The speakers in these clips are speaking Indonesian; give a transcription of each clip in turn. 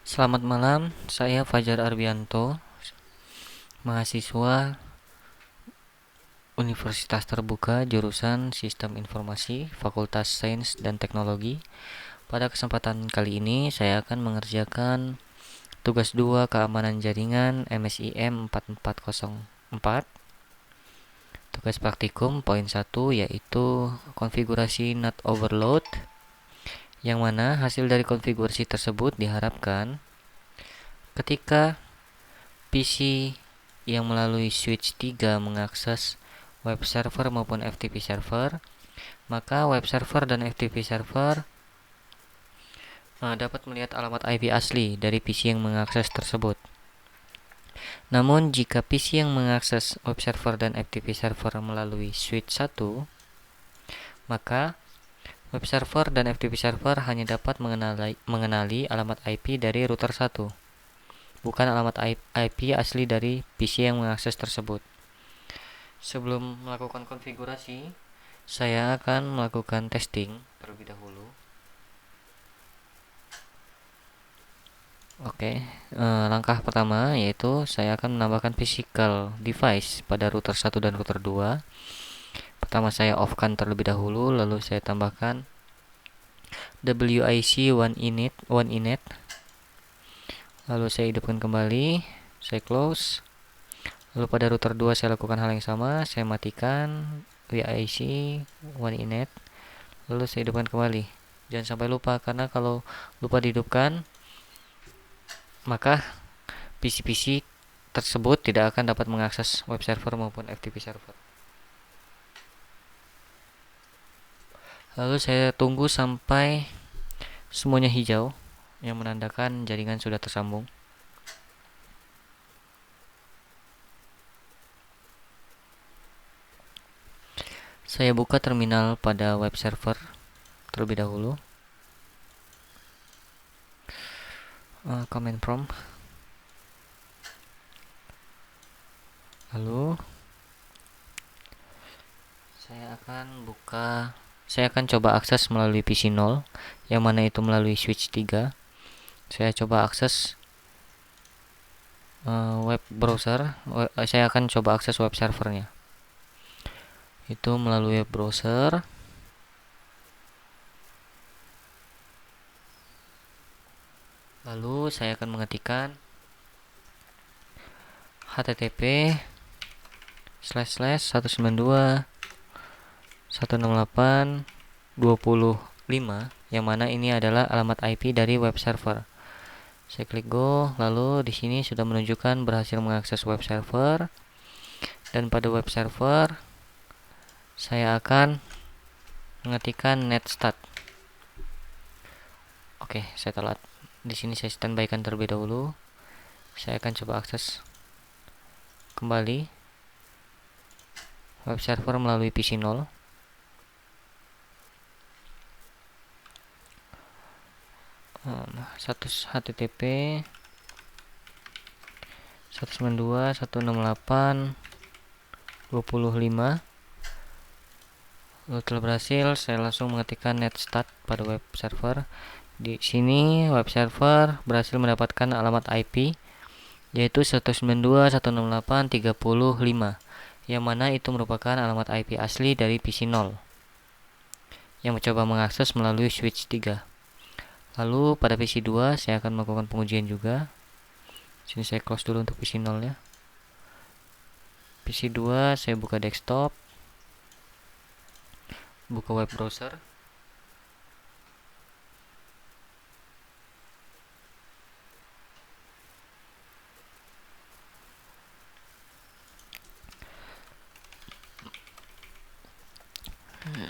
Selamat malam, saya Fajar Arbianto, mahasiswa Universitas Terbuka jurusan Sistem Informasi, Fakultas Sains dan Teknologi. Pada kesempatan kali ini, saya akan mengerjakan tugas 2 keamanan jaringan MSIM 4404. Tugas praktikum poin 1 yaitu konfigurasi NAT overload, yang mana hasil dari konfigurasi tersebut diharapkan ketika PC yang melalui switch 3 mengakses web server maupun FTP server, maka web server dan FTP server dapat melihat alamat IP asli dari PC yang mengakses tersebut. Namun jika PC yang mengakses web server dan FTP server melalui switch 1, maka web server dan FTP server hanya dapat mengenali alamat IP dari router 1, bukan alamat IP asli dari PC yang mengakses tersebut. Sebelum melakukan konfigurasi, saya akan melakukan testing terlebih dahulu. Oke, langkah pertama yaitu saya akan menambahkan physical device pada router 1 dan router 2. Pertama saya off-kan terlebih dahulu, lalu saya tambahkan WIC 1init, lalu saya hidupkan kembali, saya close. Lalu pada router 2 saya lakukan hal yang sama, saya matikan WIC 1init, lalu saya hidupkan kembali. Jangan sampai lupa, karena kalau lupa dihidupkan, maka PC-PC tersebut tidak akan dapat mengakses web server maupun FTP server. Lalu saya tunggu sampai semuanya hijau, yang menandakan jaringan sudah tersambung. Saya buka terminal pada web server terlebih dahulu. Command prompt. Lalu saya akan coba akses melalui PC 0, yang mana itu melalui switch 3. Saya coba akses web browser. Saya akan coba akses web servernya. Itu melalui web browser. Lalu saya akan mengetikkan http://192.168.25, yang mana ini adalah alamat IP dari web server. Saya klik go, lalu di sini sudah menunjukkan berhasil mengakses web server, dan pada web server saya akan mengetikkan netstat. Oke, saya telat. Di sini saya standby-kan terlebih dahulu. Saya akan coba akses kembali web server melalui PC 0. http 192.168.25. Lalu telah berhasil, saya langsung mengetikkan netstat pada web server. Di sini web server berhasil mendapatkan alamat IP yaitu 192.168.35, yang mana itu merupakan alamat IP asli dari PC 0 yang mencoba mengakses melalui switch 3. Lalu pada PC 2 saya akan melakukan pengujian juga. Sini saya close dulu untuk PC 0 ya. PC 2 saya buka desktop, buka web browser.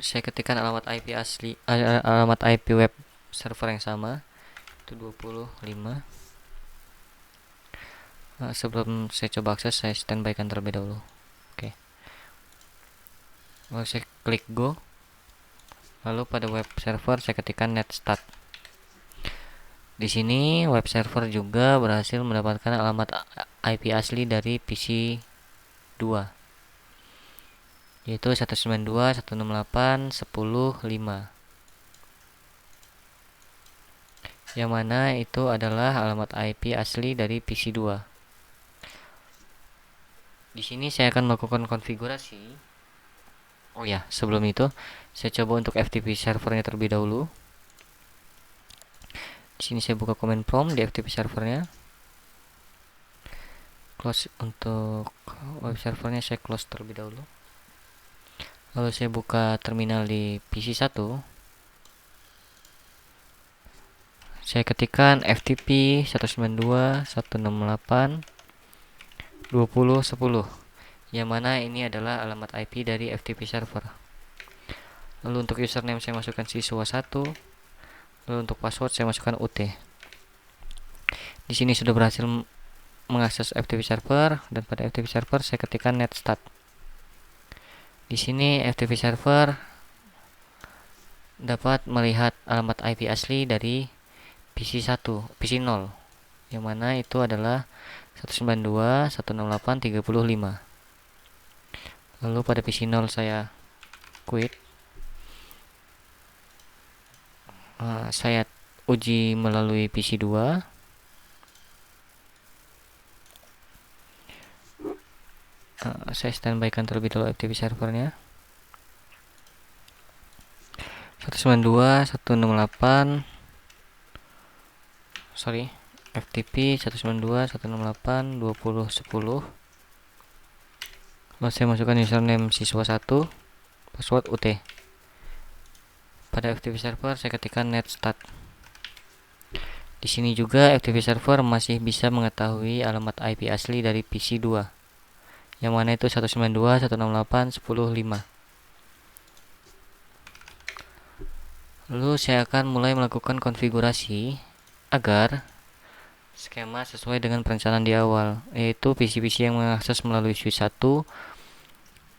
Saya ketikkan alamat IP asli, alamat IP web server yang sama, itu 25. Sebelum saya coba akses, saya standby-kan terlebih dahulu. Oke. Lalu saya klik go. Lalu pada web server saya ketikkan netstat. Di sini web server juga berhasil mendapatkan alamat IP asli dari PC 2, yaitu 192.168.10.5, yang mana itu adalah alamat IP asli dari PC 2. Di sini saya akan melakukan konfigurasi. Oh ya, sebelum itu saya coba untuk FTP servernya terlebih dahulu. Di sini saya buka command prompt di FTP servernya. Close untuk web servernya, saya close terlebih dahulu. Lalu saya buka terminal di PC 1. Saya ketikkan FTP 192.168.20.10, yang mana ini adalah alamat IP dari FTP server. Lalu untuk username saya masukkan siswa1. Lalu untuk password saya masukkan UT. Di sini sudah berhasil mengakses FTP server, dan pada FTP server saya ketikkan netstat. Di sini FTP server dapat melihat alamat IP asli dari PC 1, PC 0, yang mana itu adalah 192.168.30.5. Lalu pada PC 0 saya quit. Saya uji melalui PC 2. Saya standby kan terlebih dahulu FTP servernya. 192.168 FTP 192.168.20.10. Lalu saya masukkan username siswa1, password UT. Pada FTP server saya ketikkan netstat. Di sini juga FTP server masih bisa mengetahui alamat IP asli dari PC 2, yang mana itu 192.168.10.5. Lalu saya akan mulai melakukan konfigurasi agar skema sesuai dengan perencanaan di awal, yaitu PC-PC yang mengakses melalui switch 1,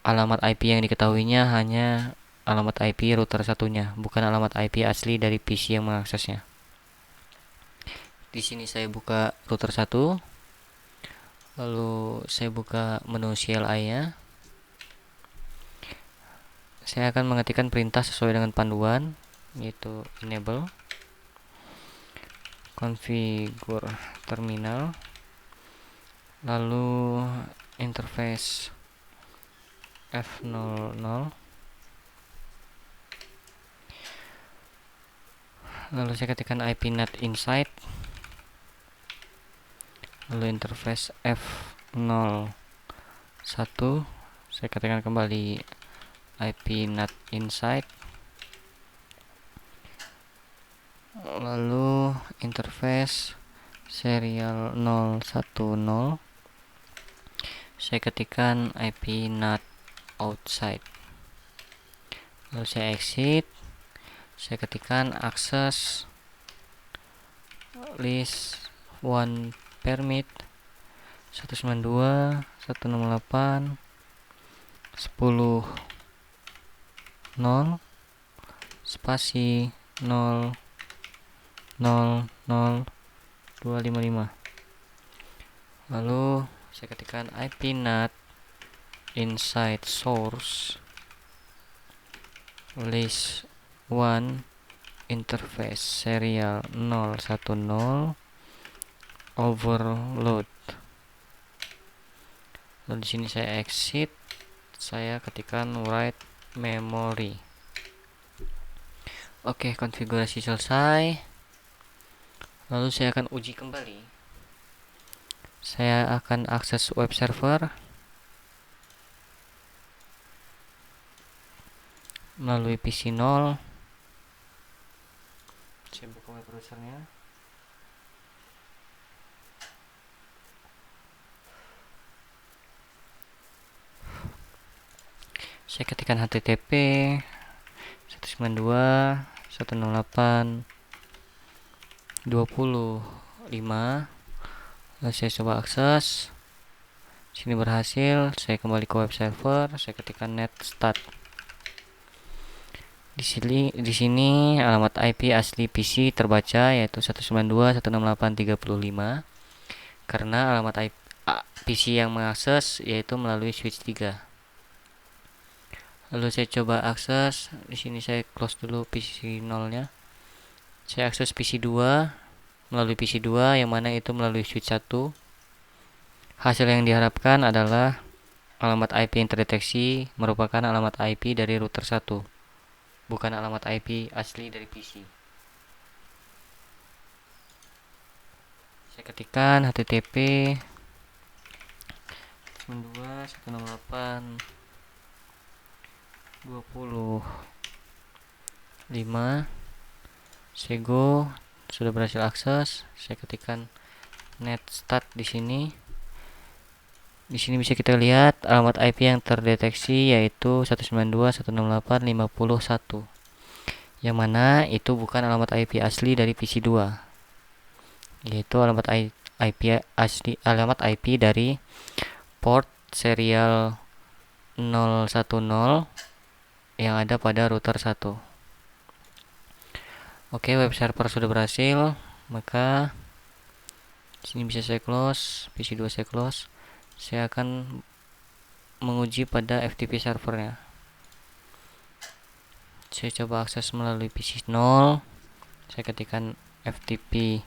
alamat IP yang diketahuinya hanya alamat IP router satunya, bukan alamat IP asli dari PC yang mengaksesnya. Di sini saya buka router 1, lalu saya buka menu CLI-nya. Saya akan mengetikkan perintah sesuai dengan panduan, yaitu enable configure terminal, lalu interface F00, lalu saya ketikkan IP NAT inside, lalu interface F01, saya ketikkan kembali IP NAT inside, lalu interface serial 010, saya ketikkan IP NAT outside, lalu saya exit. Saya ketikkan access list 1 permit 192.168.10.0 spasi 0.0.0.255. Lalu saya ketikkan IP NAT inside source list 1 interface serial 010 overload. Lalu di sini saya exit, saya ketikkan write memory. Oke, konfigurasi selesai. Lalu saya akan uji kembali. Saya akan akses web server melalui PC 0. Saya buka web browsernya. Saya ketikkan http 192.168.20.5. Lalu saya coba akses. Sini berhasil. Saya kembali ke web server. Saya ketikkan netstat. Di sini alamat IP asli PC terbaca, yaitu 192.168.30.5, karena alamat IP PC yang mengakses yaitu melalui switch 3. Lalu saya coba akses. Di sini saya close dulu PC 0-nya. Saya akses PC 2. melalui PC 2, yang mana itu melalui switch 1. Hasil yang diharapkan adalah alamat IP yang terdeteksi merupakan alamat IP dari router 1, bukan alamat IP asli dari PC. Saya ketikkan http 92.168.20.5 sego sudah berhasil akses. Saya ketikkan netstat di sini. Di sini bisa kita lihat alamat IP yang terdeteksi yaitu 192.168.50.1, yang mana itu bukan alamat IP asli dari PC 2, yaitu alamat IP dari port serial 010 yang ada pada router 1. Oke, web server sudah berhasil, maka sini bisa saya close, PC 2 saya close. Saya akan menguji pada FTP servernya. Saya coba akses melalui PC 0. Saya ketikkan FTP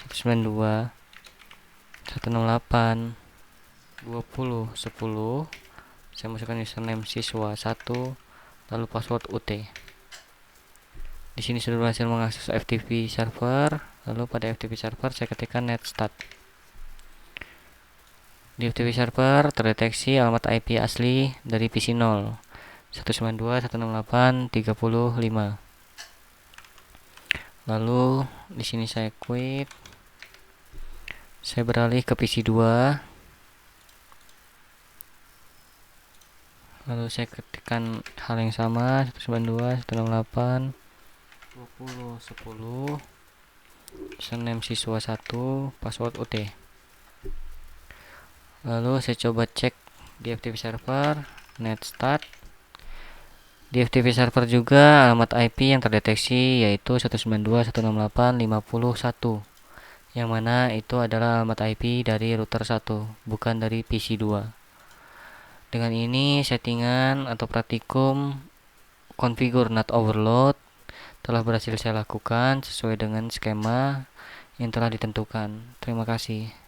192.168.20.10. Saya masukkan username siswa 1, lalu password UT. Di sini sudah berhasil mengakses FTP server. Lalu pada FTP server saya ketikkan netstat. Di FTP server terdeteksi alamat IP asli dari PC 0, 192.168.30.5. Lalu di sini saya quit. Saya beralih ke PC 2. Lalu saya ketikkan hal yang sama, 192.168.20.10, username siswa 1, password UT. Lalu saya coba cek di FTP server netstat. Di FTP server juga alamat IP yang terdeteksi yaitu 192.168.50.1, yang mana itu adalah alamat IP dari router 1, bukan dari PC 2. Dengan ini settingan atau praktikum configure not overload telah berhasil saya lakukan sesuai dengan skema yang telah ditentukan. Terima kasih.